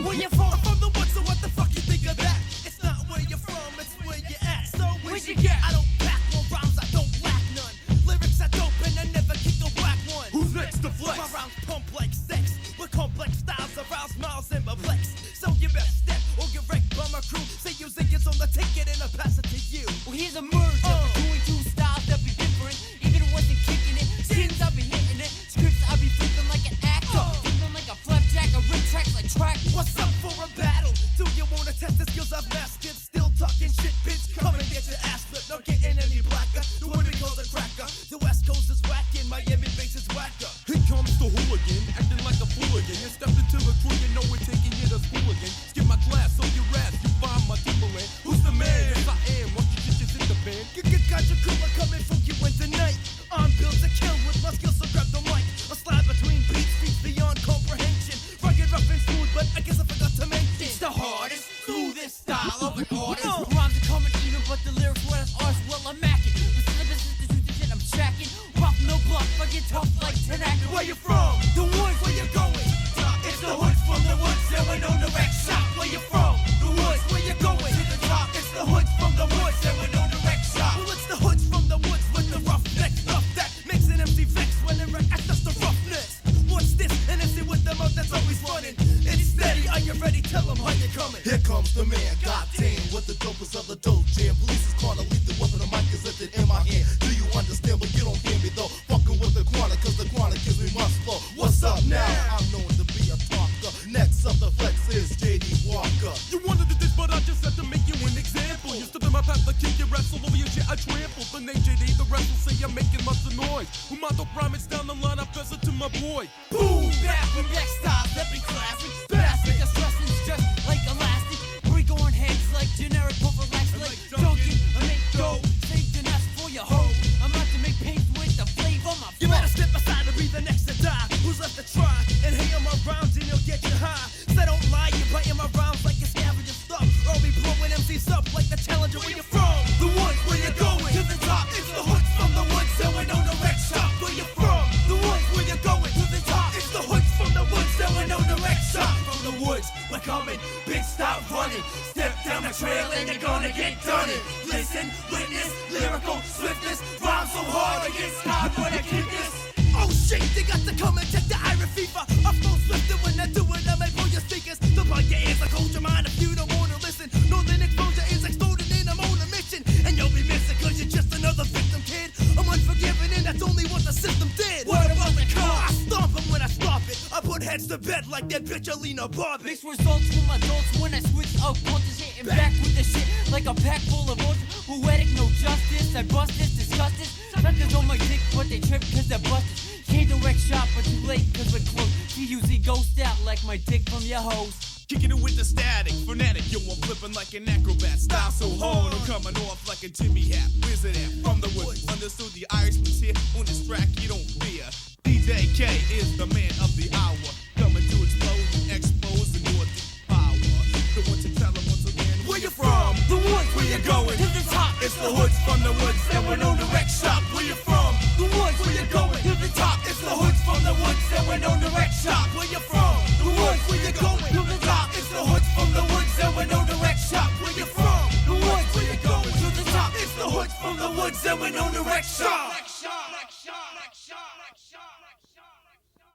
Where you from? I'm from the woods, so what the fuck you think of that? It's not where you're from, it's where you're at. So Where'd you get? I don't pack more rhymes, I don't lack none. Lyrics are dope and I never kick a whack one. Who's next to flex? My rhymes pump like sex, with complex styles arouse miles and perplex. So you best step or get wrecked by my crew. Say you think it's on the ticket and I'll pass it to you. Well, here's a merge between two styles that be different. Even if it wasn't kicking it, skins I be hitting it. Scripts I be flipping like an actor, flipping like a flapjack, I rip tracks like track. What's up for a battle? Do you wanna test the skills I've mastered? Still talking shit, bitch. Come and get your ass flipped. Not getting any blacker. The one we call the cracker. The West Coast is whacking, Miami bass is whacker. Here comes the hooligan, acting like a fool again. You stepped into the crew, you know we're taking you to school again. Skip my class, so you ass, you find my Timberland. Who's the man? Yes, I am. Once you get your in the band. Got your crew coming from you in tonight. I'm built to kill with my skills, so grab the mic. A slide between beats, speaks beyond comprehension. Rugged, rough, and smooth, but I guess I forgot to mention. It's the hardest, smoothest style of an artist. Rhymes are coming even, but the lyrics were as ours. Well, I'm macking. The syllabus is the truth, the shit I'm tracking. Rough, no bluff, I get tough like Tanaka. Where you from? The woods. Where you going? It's the hoods from the woods, and we know the wreck shop. Where you from? The woods. Where you going? To the top. It's the hoods from the woods, and we know the wreck shop. Well, it's the hoods from the woods with the rough neck stuff that makes an MC vex when they wreck. That's just the roughness. What's this? An MC with the mouth that's always running. It's steady. Are you ready? Tell them how you coming. Here comes the man, goddamn, with the dopest of the dope jam. Police is calling lethal weapon, the mic is lifted in my hand. Do you understand? But you don't hear me though. Fucking with the chronic, cause the chronic gives me my flow. What's up now? I'm known to be a talker. Next up the flex is JD Walker. You wanted to diss, but I just had to make you an example. You stood in my path, I kick your raps all over your shit, I trample. The name JD, the rest will say I'm making lots of noise. With my dope rhymes down the line, I pass it to my boy. Boom, back from back style, that be classic. Bastard, just dressing just like elastic. Break on heads like generic prophylax, like Dunkin'. I make dough, save the nuts for your hoe. I'm out to make paint with the flavor of my You better step aside to be the next to die. Who's left to try? And hear my rhymes and you'll get you high. So don't lie, you're biting my rhymes like you're scavenging stuff. Or be blowing MCs up like the Challenger. Where you from? The woods. Where you going? To the top. It's the hoods from the woods, and we know the wreck shop. Where you from? The woods. Where you going? To the top. It's the hoods from the woods, and we know the wreck shop. From the woods, we're coming. Big stop running. Step down the trail and you're gonna get done it. Listen, witness, lyrical swiftness. Rhyme so hard I get scarred when I kick this. Oh shit, they got to come and check the iron fever. I flow swifter when I do it, I may blow your speakers. The bug your ears, like hold your mind if you don't wanna listen. Northern exposure is exploding and I'm on a mission. And you'll be missing cause you're just another victim, kid. I'm unforgiving and that's only what the system did. What about the car? I stomp them when I stop it. I put heads to bed like that bitch Alina Barbie. Mixed results with my thoughts when I switch up punches, hitting back with the shit like a pack full of horses. Poetic, no justice. I bust this, discuss this. Suckers on my dick, but they trip cause they're busted. Came to wreck shop, but too late cause we're close. TUZ ghost out like my dick from your host. Kicking it with the static, fanatic, yo, I'm flipping like an acrobat. Style so hard, I'm coming off like a Jimmy hat. Where's it at? From the woods, understood the Irishman's here. On this track, you don't fear. DJ K is the man of the hour. Coming to explode and expose the Northeast power. The one to tell them once again, where you from? The woods. Where you going? To the top. It's the hoods from the woods, and we know the wreck shop. Where you from? The woods. Where you going? To the top. It's the hoods from the woods, and we know the wreck shop. Where you from? The woods. Where you going? To the top. It's the hoods from the woods, and we know the wreck shop. Where you from? The woods. Where you going? To the top. It's the hoods from the woods, and we know the wreck shop.